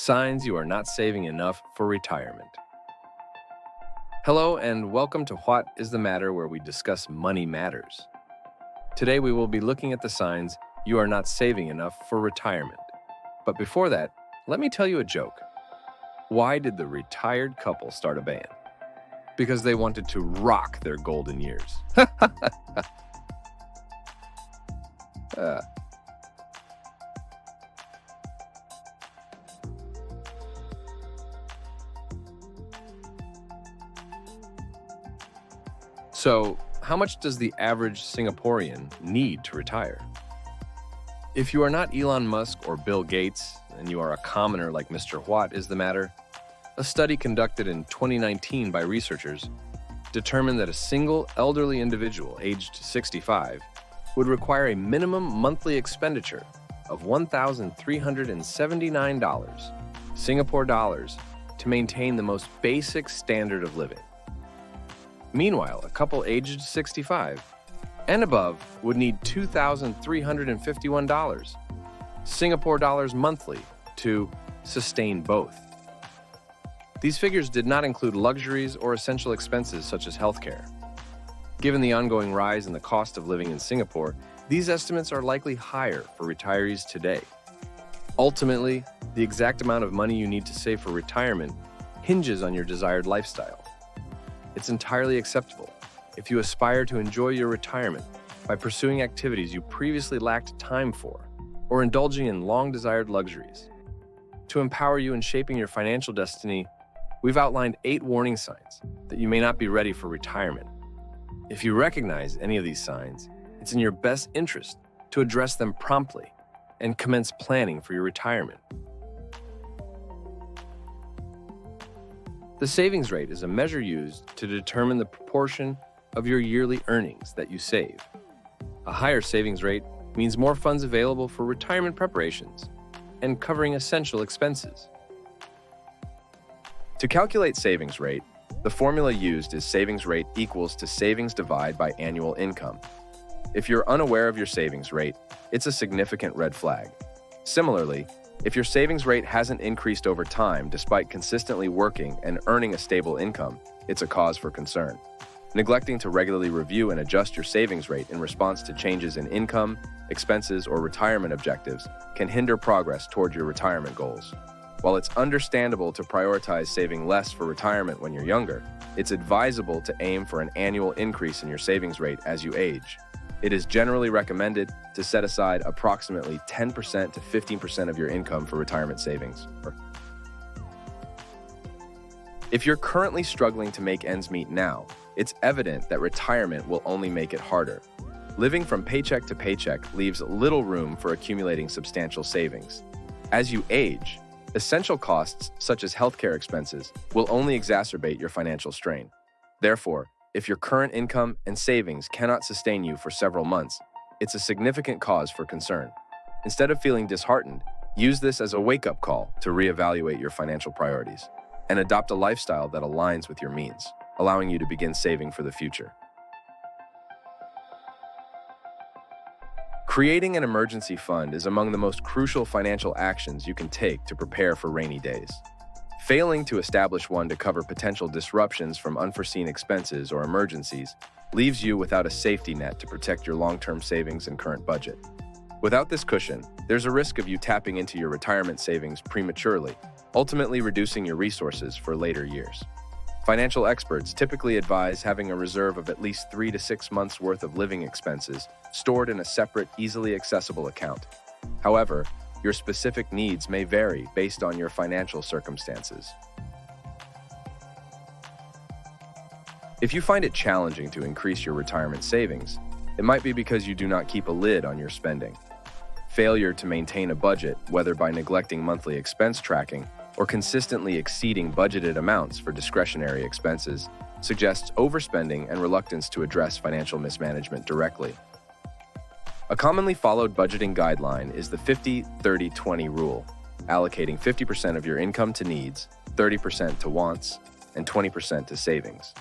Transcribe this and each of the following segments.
Signs you are not saving enough for retirement. Hello and welcome to What is the Matter, where we discuss money matters. Today we will be looking at the signs you are not saving enough for retirement. But before that, let me tell you a joke. Why did the retired couple start a band? Because they wanted to rock their golden years. So, how much does the average Singaporean need to retire? If you are not Elon Musk or Bill Gates, and you are a commoner like Mr. What is the Matter, a study conducted in 2019 by researchers determined that a single elderly individual aged 65 would require a minimum monthly expenditure of $1,379 Singapore dollars to maintain the most basic standard of living. Meanwhile, a couple aged 65 and above would need $2,351 Singapore dollars monthly to sustain both. These figures did not include luxuries or essential expenses such as healthcare. Given the ongoing rise in the cost of living in Singapore, these estimates are likely higher for retirees today. Ultimately, the exact amount of money you need to save for retirement hinges on your desired lifestyle. It's entirely acceptable if you aspire to enjoy your retirement by pursuing activities you previously lacked time for or indulging in long-desired luxuries. To empower you in shaping your financial destiny, we've outlined 8 warning signs that you may not be ready for retirement. If you recognize any of these signs, it's in your best interest to address them promptly and commence planning for your retirement. The savings rate is a measure used to determine the proportion of your yearly earnings that you save. A higher savings rate means more funds available for retirement preparations and covering essential expenses. To calculate savings rate, the formula used is savings rate equals to savings divided by annual income. If you're unaware of your savings rate, it's a significant red flag. Similarly, if your savings rate hasn't increased over time despite consistently working and earning a stable income, it's a cause for concern. Neglecting to regularly review and adjust your savings rate in response to changes in income, expenses, or retirement objectives can hinder progress toward your retirement goals. While it's understandable to prioritize saving less for retirement when you're younger, it's advisable to aim for an annual increase in your savings rate as you age. It is generally recommended to set aside approximately 10% to 15% of your income for retirement savings. If you're currently struggling to make ends meet now, it's evident that retirement will only make it harder. Living from paycheck to paycheck leaves little room for accumulating substantial savings. As you age, essential costs such as healthcare expenses will only exacerbate your financial strain. Therefore, if your current income and savings cannot sustain you for several months, it's a significant cause for concern. Instead of feeling disheartened, use this as a wake-up call to reevaluate your financial priorities and adopt a lifestyle that aligns with your means, allowing you to begin saving for the future. Creating an emergency fund is among the most crucial financial actions you can take to prepare for rainy days. Failing to establish one to cover potential disruptions from unforeseen expenses or emergencies leaves you without a safety net to protect your long-term savings and current budget. Without this cushion, there's a risk of you tapping into your retirement savings prematurely, ultimately reducing your resources for later years. Financial experts typically advise having a reserve of at least 3 to 6 months' worth of living expenses stored in a separate, easily accessible account. However, your specific needs may vary based on your financial circumstances. If you find it challenging to increase your retirement savings, it might be because you do not keep a lid on your spending. Failure to maintain a budget, whether by neglecting monthly expense tracking or consistently exceeding budgeted amounts for discretionary expenses, suggests overspending and reluctance to address financial mismanagement directly. A commonly followed budgeting guideline is the 50-30-20 rule, allocating 50% of your income to needs, 30% to wants, and 20% to savings.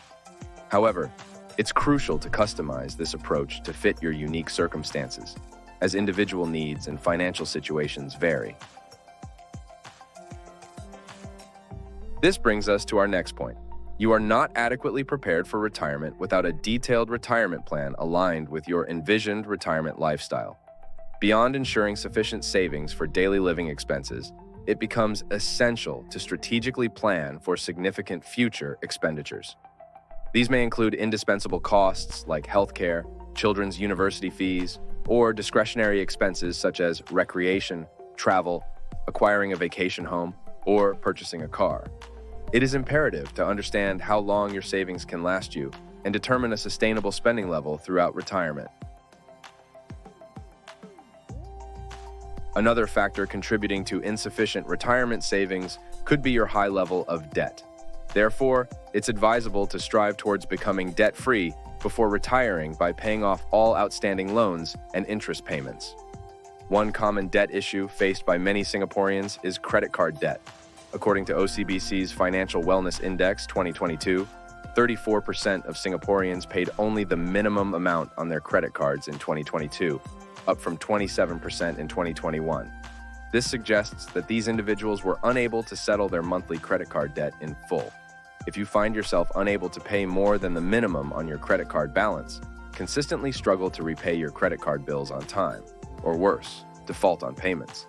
However, it's crucial to customize this approach to fit your unique circumstances, as individual needs and financial situations vary. This brings us to our next point. You are not adequately prepared for retirement without a detailed retirement plan aligned with your envisioned retirement lifestyle. Beyond ensuring sufficient savings for daily living expenses, it becomes essential to strategically plan for significant future expenditures. These may include indispensable costs like healthcare, children's university fees, or discretionary expenses such as recreation, travel, acquiring a vacation home, or purchasing a car. It is imperative to understand how long your savings can last you and determine a sustainable spending level throughout retirement. Another factor contributing to insufficient retirement savings could be your high level of debt. Therefore, it's advisable to strive towards becoming debt-free before retiring by paying off all outstanding loans and interest payments. One common debt issue faced by many Singaporeans is credit card debt. According to OCBC's Financial Wellness Index 2022, 34% of Singaporeans paid only the minimum amount on their credit cards in 2022, up from 27% in 2021. This suggests that these individuals were unable to settle their monthly credit card debt in full. If you find yourself unable to pay more than the minimum on your credit card balance, consistently struggle to repay your credit card bills on time, or worse, default on payments,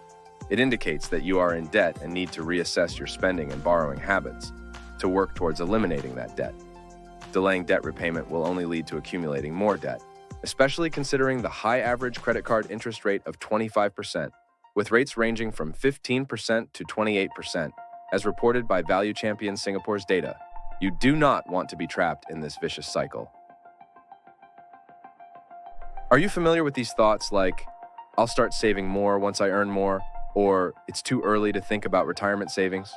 it indicates that you are in debt and need to reassess your spending and borrowing habits to work towards eliminating that debt. Delaying debt repayment will only lead to accumulating more debt, especially considering the high average credit card interest rate of 25%, with rates ranging from 15% to 28%, as reported by Value Champion Singapore's data. You do not want to be trapped in this vicious cycle. Are you familiar with these thoughts like, "I'll start saving more once I earn more," or "it's too early to think about retirement savings"?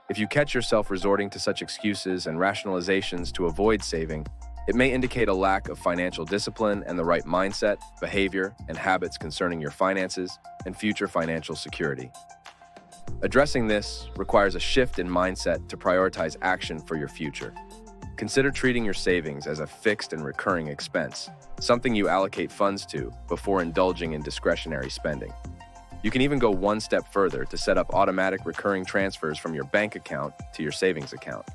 If you catch yourself resorting to such excuses and rationalizations to avoid saving, it may indicate a lack of financial discipline and the right mindset, behavior, and habits concerning your finances and future financial security. Addressing this requires a shift in mindset to prioritize action for your future. Consider treating your savings as a fixed and recurring expense, something you allocate funds to before indulging in discretionary spending. You can even go one step further to set up automatic recurring transfers from your bank account to your savings account.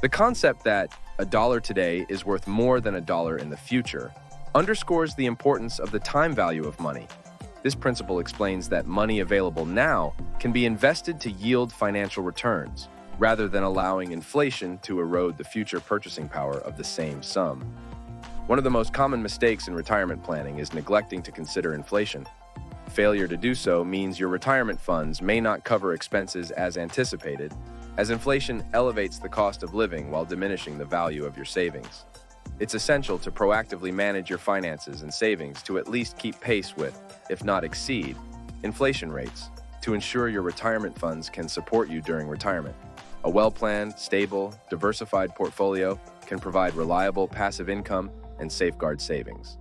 The concept that a dollar today is worth more than a dollar in the future underscores the importance of the time value of money. This principle explains that money available now can be invested to yield financial returns, rather than allowing inflation to erode the future purchasing power of the same sum. One of the most common mistakes in retirement planning is neglecting to consider inflation. Failure to do so means your retirement funds may not cover expenses as anticipated, as inflation elevates the cost of living while diminishing the value of your savings. It's essential to proactively manage your finances and savings to at least keep pace with, if not exceed, inflation rates, to ensure your retirement funds can support you during retirement. A well-planned, stable, diversified portfolio can provide reliable passive income and safeguard savings.